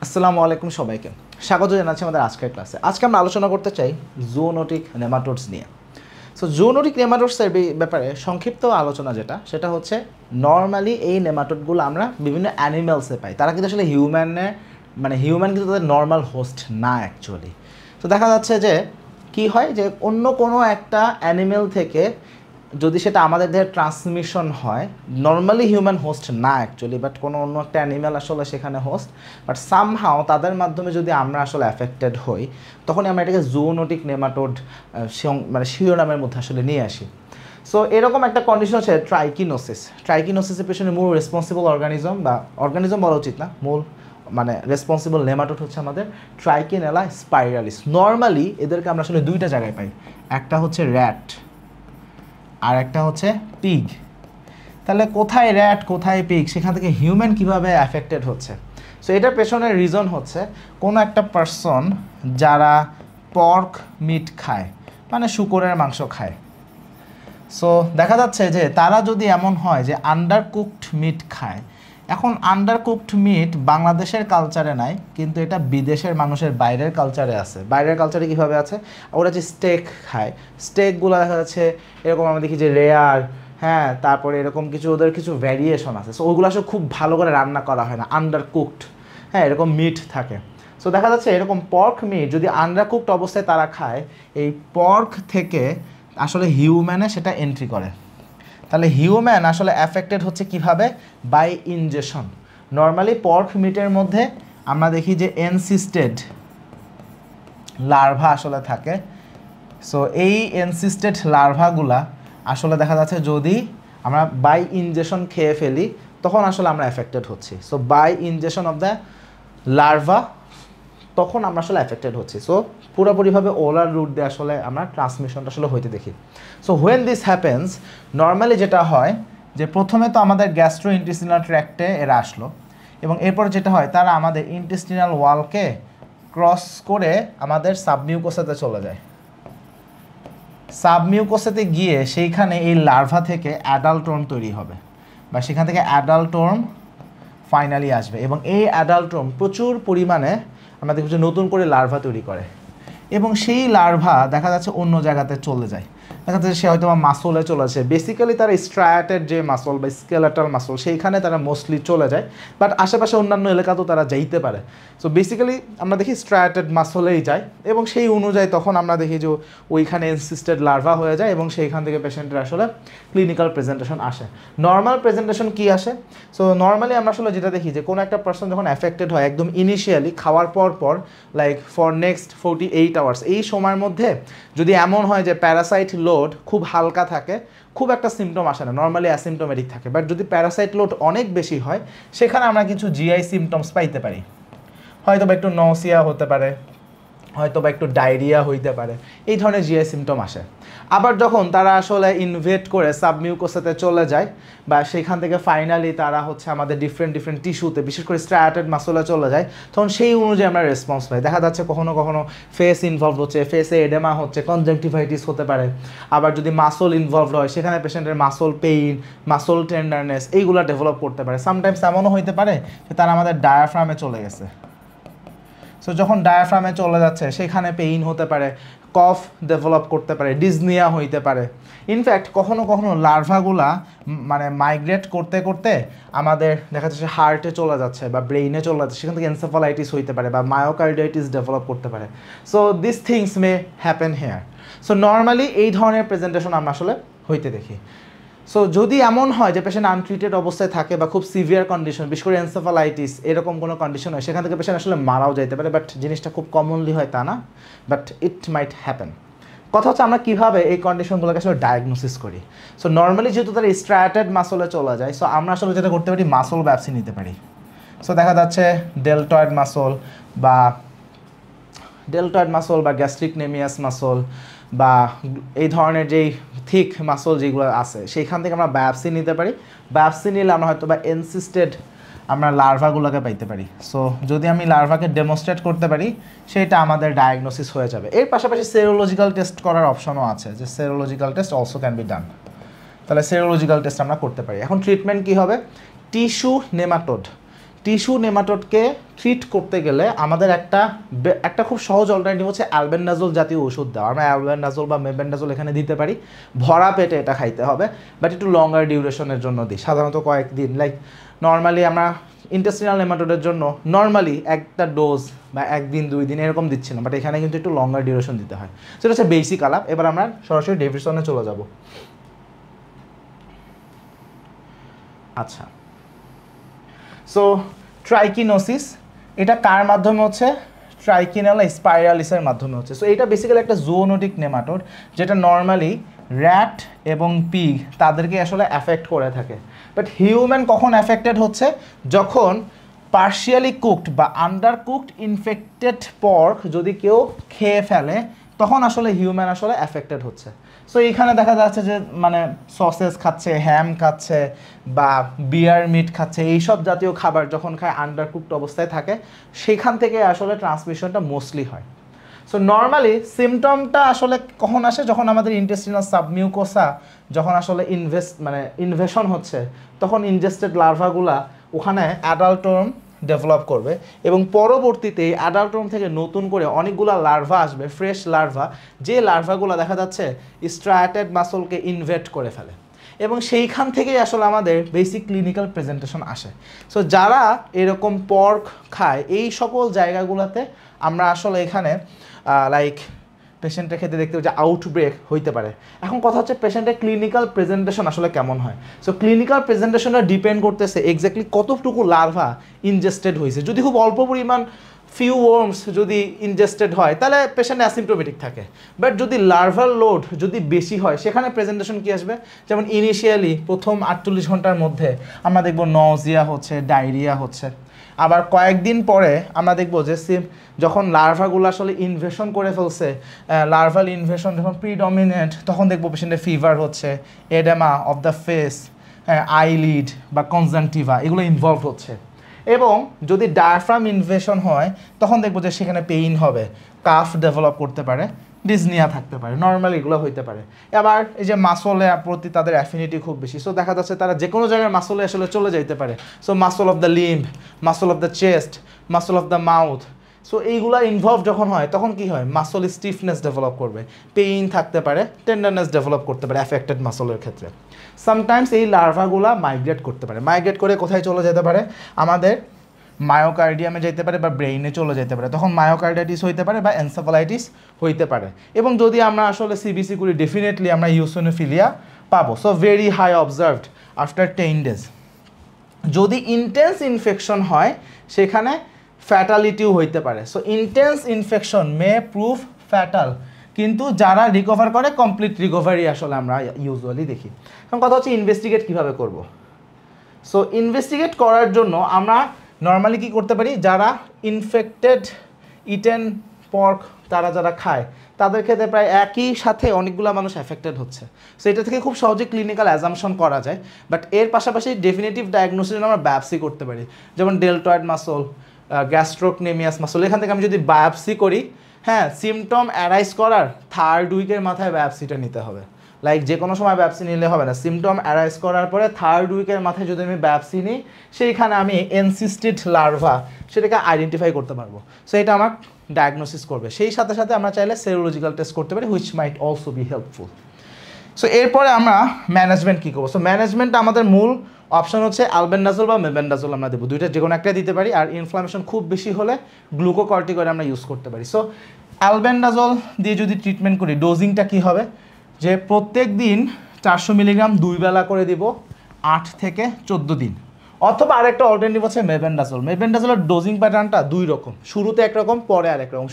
আসসালামু আলাইকুম সবাইকে স্বাগত জানাচ্ছি আমাদের আজকের ক্লাসে। আজকে আমরা আলোচনা করতে চাই জুনোটিক নেমাটোডস নিয়ে। সো জুনোটিক নেমাটোডসের ব্যাপারে সংক্ষিপ্ত আলোচনা সেটা হচ্ছে নর্মালি এই নেমাটোডগুলো আমরা বিভিন্ন অ্যানিমেলসে পাই। তারা কিন্তু আসলে হিউম্যান কিন্তু তাদের নর্মাল হোস্ট না অ্যাকচুয়ালি। তো দেখা যাচ্ছে যে কি হয় যে অন্য কোনো একটা অ্যানিমেল থেকে যদি সেটা আমাদের দেহে ট্রান্সমিশন হয়, নর্মালি হিউম্যান হোস্ট না অ্যাকচুয়ালি, বাট কোনো অন্য একটা অ্যানিমেল আসলে সেখানে হোস্ট, বাট সামহাও তাদের মাধ্যমে যদি আমরা আসলে অ্যাফেক্টেড হই, তখনই আমরা এটাকে জুনোটিক নেমাটোড শিরোনামের মধ্যে আসলে নিয়ে আসি। সো এরকম একটা কন্ডিশন হচ্ছে ট্রাইকিনোসিসের পেছনে মূল রেসপন্সিবল অর্গানিজম বলা উচিত না, মূল রেসপন্সিবল নেমাটোড হচ্ছে আমাদের ট্রাইকিনেলা স্পাইরালিস। নর্মালি এদেরকে আমরা আসলে দুইটা জায়গায় পাই, একটা হচ্ছে র্যাট আর একটা হচ্ছে পিগ। তাহলে কোথায় র্যাট কোথায় পিগ, সেখান থেকে হিউম্যান কীভাবে অ্যাফেক্টেড হচ্ছে? সো এটার পেছনের রিজন হচ্ছে কোনো একটা পার্সন যারা পর্ক মিট খায়, মানে শূকরের মাংস খায়। সো দেখা যাচ্ছে যে তারা যদি এমন হয় যে আন্ডারকুকড মিট খায়। এখন আন্ডারকুকড মিট বাংলাদেশের কালচারে নাই, কিন্তু এটা বিদেশের মানুষের বাইরের কালচারে আছে। বাইরের কালচারে কীভাবে আছে? ওরা যে স্টেক খায়, স্টেকগুলো দেখা যাচ্ছে এরকম আমরা দেখি যে রেয়ার, হ্যাঁ, তারপরে এরকম ওদের কিছু ভ্যারিয়েশন আছে। সো ওইগুলো আসলে খুব ভালো করে রান্না করা হয় না, আন্ডারকুকড, হ্যাঁ, এরকম মিট থাকে। সো দেখা যাচ্ছে এরকম পর্ক মিট যদি আন্ডারকুকড অবস্থায় তারা খায়, এই পর্ক থেকে আসলে হিউম্যানে সেটা এন্ট্রি করে। তাহলে হিউম্যান আসলে অ্যাফেক্টেড হচ্ছে কিভাবে? By injection. নর্মালি পর্ক মিটের মধ্যে আমরা দেখি যে এনসিস্টেড লার্ভা আসলে থাকে। সো এই এনসিস্টেড লার্ভাগুলা আসলে দেখা যাচ্ছে যদি আমরা বাই ইনজেকশন খেয়ে ফেলি, তখন আসলে আমরা অ্যাফেক্টেড হচ্ছি। So by injection of the larva, তখন আমরা আসলে অ্যাফেক্টেড হচ্ছি। সো পুরোপুরিভাবে ওলার রুট দিয়ে আসলে আমরা ট্রান্সমিশনটা আসলে হইতে দেখি। So when this happens, normally যেটা হয় যে প্রথমে তো আমাদের গ্যাস্ট্রো ইন্টেস্টিনাল ট্র্যাক্টে এরা আসলো, এবং এরপর যেটা হয় তারা আমাদের ইন্টেস্টিনাল ওয়ালকে ক্রস করে আমাদের সাবমিউকোসাতে চলে যায়। সাবমিউকোসাতে গিয়ে সেইখানে এই লার্ভা থেকে অ্যাডাল্টর্ম তৈরি হবে, বা সেখান থেকে অ্যাডাল্টর্ম ফাইনালি আসবে, এবং এই অ্যাডাল্টর্ম প্রচুর পরিমাণে আমরা দেখব যে নতুন করে লার্ভা তৈরি করে, এবং সেই লার্ভা দেখা যাচ্ছে অন্য জায়গাতে চলে যায়। দেখা যাচ্ছে সে হয়তো মাসলে চলে আসে। বেসিক্যালি তারা স্ট্রায়াটেড যে মাসল বা স্কেলেটাল মাসল, সেইখানে তারা মোস্টলি চলে যায়, বাট আশেপাশে অন্যান্য এলাকাতেও তারা যাইতে পারে। সো বেসিক্যালি আমরা দেখি স্ট্রায়াটেড মাসলেই যায়, এবং সেই অনুযায়ী তখন আমরা দেখি যে ওইখানে এনসিস্টেড লার্ভা হয়ে যায়, এবং সেইখান থেকে পেশেন্টের আসলে ক্লিনিক্যাল প্রেজেন্টেশন আসে। নর্মাল প্রেজেন্টেশন কী আসে? সো নর্মালি আমরা আসলে যেটা দেখি যে কোনো একটা পার্সন যখন অ্যাফেক্টেড হয় একদম ইনিশিয়ালি খাওয়ার পর লাইক ফর নেক্সট 48 আওয়ার্স, এই সময়ের মধ্যে যদি এমন হয় যে প্যারাসাইট লোড খুব হালকা থাকে, খুব একটা সিমটম আসে না, নর্মালি অ্যাসিমটোমেটিক থাকে। বাট যদি প্যারাসাইট লোড অনেক বেশি হয়, সেখানে আমরা কিছু জিআই সিমটমস পাইতে পারি। হয়তো বা একটু নসিয়া হতে পারে, হয়তো বা একটু ডায়রিয়া হইতে পারে, এই ধরনের জিআই সিমটম আসে। আবার যখন তারা আসলে ইনভেট করে সাবমিউকোসাতে চলে যায়, বা সেখান থেকে ফাইনালি তারা হচ্ছে আমাদের ডিফারেন্ট টিস্যুতে, বিশেষ করে স্ট্রায়াটেড মাসলে চলে যায়, তখন সেই অনুযায়ী আমরা রেসপন্স পাই। দেখা যাচ্ছে কখনো কখনো ফেস ইনভলভ হচ্ছে, ফেসে এডেমা হচ্ছে, কনজাংটিভাইটিস হতে পারে। আবার যদি মাসল ইনভলভড হয়, সেখানে পেশেন্টের মাসল পেইন, মাসল টেন্ডারনেস এইগুলো ডেভেলপ করতে পারে। সামটাইমস এমনও হইতে পারে যে তারা আমাদের ডায়াফ্রামে চলে গেছে। সো যখন ডায়াফ্রামে চলে যাচ্ছে, সেখানে পেইন হতে পারে, কফ ডেভেলপ করতে পারে, ডিজনিয়া হইতে পারে। ইনফ্যাক্ট কখনো কখনো লার্ভাগুলা মাইগ্রেট করতে করতে আমাদের দেখা যাচ্ছে হার্টে চলে যাচ্ছে বা ব্রেইনে চলে যাচ্ছে, সেখান থেকে এনসেফালাইটিস হইতে পারে বা মায়োকার্ডিয়াইটিস ডেভেলপ করতে পারে। So this things may happen here. So normally এই ধরনের প্রেজেন্টেশন আমরা আসলে হইতে দেখি। সো যদি এমন হয় যে পেশেন্ট আনট্রিটেড অবস্থায় থাকে বা খুব সিভিয়ার কন্ডিশন, বিশেষ করে এনসেফালাইটিস এরকম কোনো কন্ডিশন হয়, সেখান থেকে পেশেন্ট আসলে মারাও যাইতে পারে। বাট জিনিসটা খুব কমনলি হয় তা না, বাট ইট মাইট হ্যাপেন। কথা হচ্ছে আমরা কীভাবে এই কন্ডিশনগুলোকে আসলে ডায়াগনোসিস করি। সো নর্মালি যেহেতু তারা স্ট্রায়াটেড মাসলে চলে যায়, সো আমরা আসলে যেটা করতে পারি মাসল বায়োপসি নিতে পারি। সো দেখা যাচ্ছে ডেলটয়েড মাসল বা গ্যাস্ট্রিক নেমিয়াস মাসল বা এই ধরনের যেই থিক মাসল যেগুলো আছে, সেইখান থেকে আমরা বায়োপসি নিতে পারি। বায়োপসি নিলে আমরা হয়তো বা এনসিস্টেড আমরা লার্ভাগুলোকে পাইতে পারি। সো যদি আমি লার্ভাকে ডেমনস্ট্রেট করতে পারি, সেটা আমাদের ডায়াগনোসিস হয়ে যাবে। এর পাশাপাশি সেরোলজিক্যাল টেস্ট করার অপশনও আছে, যে serological test also can be done. তাহলে সেরোলজিক্যাল টেস্ট আমরা করতে পারি। এখন ট্রিটমেন্ট কী হবে? টিস্যু টিস্যু নেমাটোডকে ট্রিট করতে গেলে আমাদের একটা খুব সহজ অল্টারনেটিভ হচ্ছে অ্যালবেন্ডাজোল জাতীয় ওষুধ দেওয়া। আমরা অ্যালবেন্ডাজোল বা মেবেন্ডাজোল এখানে দিতে পারি, ভরা পেটে এটা খাইতে হবে, বাট একটু লঙ্গার ডিউরেশনের জন্য দিই, সাধারণত কয়েকদিন। লাইক নর্মালি আমরা ইন্টেস্টিনাল নেমাটোডের জন্য নর্মালি একটা ডোজ বা 1 দিন 2 দিন এরকম দিচ্ছি না, বাট এখানে কিন্তু একটু লঙ্গার ডিউরেশন দিতে হয়। সেটা হচ্ছে বেসিক আলাপ। এবার আমরা সরাসরি ডেফিনিশনে চলে যাব। আচ্ছা, সো ট্রাইকিনোসিস এটা কার মাধ্যমে হচ্ছে? ট্রাইকিনেলা স্পাইরালিসের মাধ্যমে হচ্ছে। সো এটা বেসিক্যালি একটা জুওনোটিক নেমাটোড যেটা নর্মালি র্যাট এবং পিগ তাদেরকে আসলে অ্যাফেক্ট করে থাকে। বাট হিউম্যান কখন অ্যাফেক্টেড হচ্ছে? যখন পার্শিয়ালি কুকড বা আন্ডার কুকড ইনফেক্টেড পর্ক যদি কেউ খেয়ে ফেলে তখন আসলে হিউম্যান আসলে অ্যাফেক্টেড হচ্ছে। সো এইখানে দেখা যাচ্ছে যে মানে সসেস খাচ্ছে, হ্যাম খাচ্ছে বা বিয়ার মিট খাচ্ছে, এইসব জাতীয় খাবার যখন খায় আন্ডার কুকড অবস্থায় থাকে, সেখান থেকে আসলে ট্রান্সমিশনটা মোস্টলি হয়। সো নর্মালি সিমটমটা আসলে কখন আসে? যখন আমাদের ইন্টেস্টিনাল সাবমিউকোসা যখন আসলে ইনভেশন হচ্ছে, তখন ইনজেস্টেড লার্ভাগুলা ওখানে অ্যাডাল্টর্ম ডেভেলপ করবে এবং পরবর্তীতে অ্যাডাল্টর্ম থেকে নতুন করে অনেকগুলো লার্ভা আসবে, ফ্রেশ লার্ভা, যে লার্ভাগুলো দেখা যাচ্ছে স্ট্রায়াটেড মাসলকে ইনভেট করে ফেলে এবং সেইখান থেকেই আসলে আমাদের বেসিক ক্লিনিক্যাল প্রেজেন্টেশন আসে। সো যারা এরকম পর্ক খায় এই সকল জায়গাগুলোতে আমরা আসলে এখানে লাইক পেশেন্টের ক্ষেত্রে দেখতে যে আউটব্রেক হইতে পারে। এখন কথা হচ্ছে পেশেন্টের ক্লিনিক্যাল প্রেজেন্টেশন আসলে কেমন হয়। সো ক্লিনিক্যাল প্রেজেন্টেশনটা ডিপেন্ড করতেছে এক্স্যাক্টলি কতটুকু লার্ভা ইনজেস্টেড হয়েছে। যদি খুব অল্প পরিমাণ ফিউ ওয়ার্মস যদি ইনজেস্টেড হয় তাহলে পেশেন্ট অ্যাসিমটোমেটিক থাকে, বাট যদি লার্ভাল লোড যদি বেশি হয় সেখানে প্রেজেন্টেশন কী আসবে? যেমন ইনিশিয়ালি প্রথম 48 ঘন্টার মধ্যে আমরা দেখব নজিয়া হচ্ছে, ডায়রিয়া হচ্ছে, আবার কয়েকদিন পরে আমরা দেখব যে যখন লার্ভাগুলো আসলে ইনভেশন করে ফেলছে, লার্ভাল ইনভেশন যখন প্রিডমিনেন্ট, তখন দেখব পেশেন্টের ফিভার হচ্ছে, oedema of the face, eyelid বা কনজাংটিভা এগুলো ইনভলভ হচ্ছে। এবং যদি ডায়াফ্রাম ইনভেশন হয় তখন দেখবো যে সেখানে পেইন হবে, কাফ ডেভেলপ করতে পারে, ডিসনিয়া থাকতে পারে, নর্মালি এগুলো হইতে পারে। আবার এই যে মাসলের প্রতি তাদের অ্যাফিনিটি খুব বেশি, সো দেখা যাচ্ছে তারা যে কোনো জায়গায় মাসলে আসলে চলে যেতে পারে। So muscle of the limb, muscle of the chest, muscle of the mouth, so এইগুলা ইনভলভ যখন হয় তখন কি হয়? মাসল স্টিফনেস ডেভেলপ করবে, পেইন থাকতে পারে, টেন্ডারনেস ডেভেলপ করতে পারে অ্যাফেক্টেড মাসলের ক্ষেত্রে। সামটাইমস এই লার্ভাগুলা মাইগ্রেট করতে পারে, মাইগ্রেট করে কোথায় চলে যেতে পারে? আমাদের মায়োকার্ডিয়ামে যেতে পারে বা ব্রেইনে চলে যেতে পারে, তখন মায়োকার্ডাইটিস হইতে পারে বা এনসেফালাইটিস হইতে পারে। এবং যদি আমরা আসলে সিবিসি করি ডেফিনেটলি আমরা ইউসোনোফিলিয়া পাবো। So very high observed after 10 days। যদি ইন্টেন্স ইনফেকশন হয় সেখানে ফ্যাটালিটিও হইতে পারে। So intense infection may prove fatal, কিন্তু যারা রিকভার করে কমপ্লিট রিকভারি আসলে আমরা ইউজুয়ালি দেখি। এখন কথা হচ্ছে ইনভেস্টিগেট কীভাবে করব। সো ইনভেস্টিগেট করার জন্য আমরা নর্মালি কী করতে পারি? যারা ইনফেক্টেড ইটেন পর্ক তারা যারা খায় তাদের ক্ষেত্রে প্রায় একই সাথে অনেকগুলো মানুষ অ্যাফেক্টেড হচ্ছে। সো এটা থেকে খুব সহজে ক্লিনিক্যাল অ্যাজাম্পশন করা যায়, বাট এর পাশাপাশি ডেফিনেটিভ ডায়াগনোসিস আমরা বায়োপসি করতে পারি, যেমন ডেলটয়েড মাসল, গ্যাস্ট্রোকনেমিয়াস মাসল। এখান থেকে আমি যদি বায়োপসি করি, হ্যাঁ, সিমটম অ্যারাইজ করার 3rd উইকের মাথায় বায়োপসিটা নিতে হবে। লাইক যে কোনো সময় বায়োপসি নিলে হবে না, সিমটম অ্যারাইজ করার পরে 3rd উইকের মাথায় যদি আমি বায়োপসি নিই সেইখানে আমি এনসিস্টেড লার্ভা সেটাকে আইডেন্টিফাই করতে পারবো। সো এটা আমার ডায়াগনোসিস করবে। সেই সাথে সাথে আমরা চাইলে সেরোলজিক্যাল টেস্ট করতে পারি, which mite also be helpful. So এরপরে আমরা ম্যানেজমেন্ট কী করবো? সো ম্যানেজমেন্ট আমাদের মূল অপশন হচ্ছে অ্যালবেন্ডাজোল বা মেবেন্ডাজোল আমরা দেবো, দুইটা যে কোনো একটা দিতে পারি। আর ইনফ্লামেশন খুব বেশি হলে গ্লুকোকর্টিকয়েড আমরা ইউজ করতে পারি। সো অ্যালবেন্ডাজোল দিয়ে যদি ট্রিটমেন্ট করি ডোজিংটা কী হবে? যে প্রত্যেক দিন 400 মিলিগ্রাম 2 বেলা করে দিব 8 থেকে 14 দিন, অথবা আরেকটা অল্টারনেটিভ হচ্ছে মেবেন্ডাজোল। মেবেন্ডাজোলের ডোজিং প্যাটার্নটা 2 রকম, শুরুতে একরকম পরে আরেক রকম।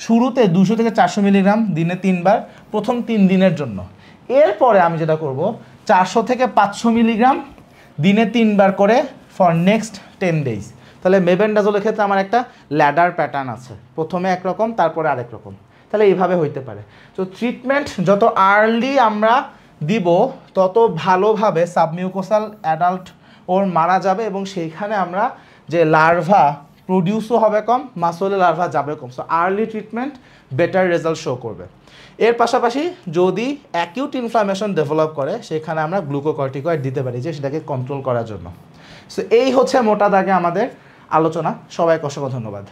শুরুতে 200 থেকে 400 মিলিগ্রাম দিনে 3 বার প্রথম 3 দিনের জন্য। এরপরে আমি যেটা করব 400 থেকে 500 মিলিগ্রাম দিনে 3 বার করে ফর নেক্সট 10 days। তাহলে মেবেন্ডাজোলের ক্ষেত্রে আমার একটা ল্যাডার প্যাটার্ন আছে, প্রথমে একরকম তারপরে আরেক রকম, তাহলে এইভাবে হইতে পারে। তো ট্রিটমেন্ট যত আর্লি আমরা দিব তত ভালোভাবে সাবমিউকোসাল অ্যাডাল্ট ওর মারা যাবে এবং সেইখানে আমরা যে লার্ভা প্রডিউসও হবে কম, মাসলে লার্ভা যাবে কম। So early treatment better result show করবে। এর পাশাপাশি যদি অ্যাকিউট ইনফ্লামেশন ডেভেলপ করে সেখানে আমরা গ্লুকোকর্টিকয়েড দিতে পারি যে সেটাকে কন্ট্রোল করার জন্য। সো এই হচ্ছে মোটা দাগে আমাদের আলোচনা। সবাইকে অসংখ্য ধন্যবাদ।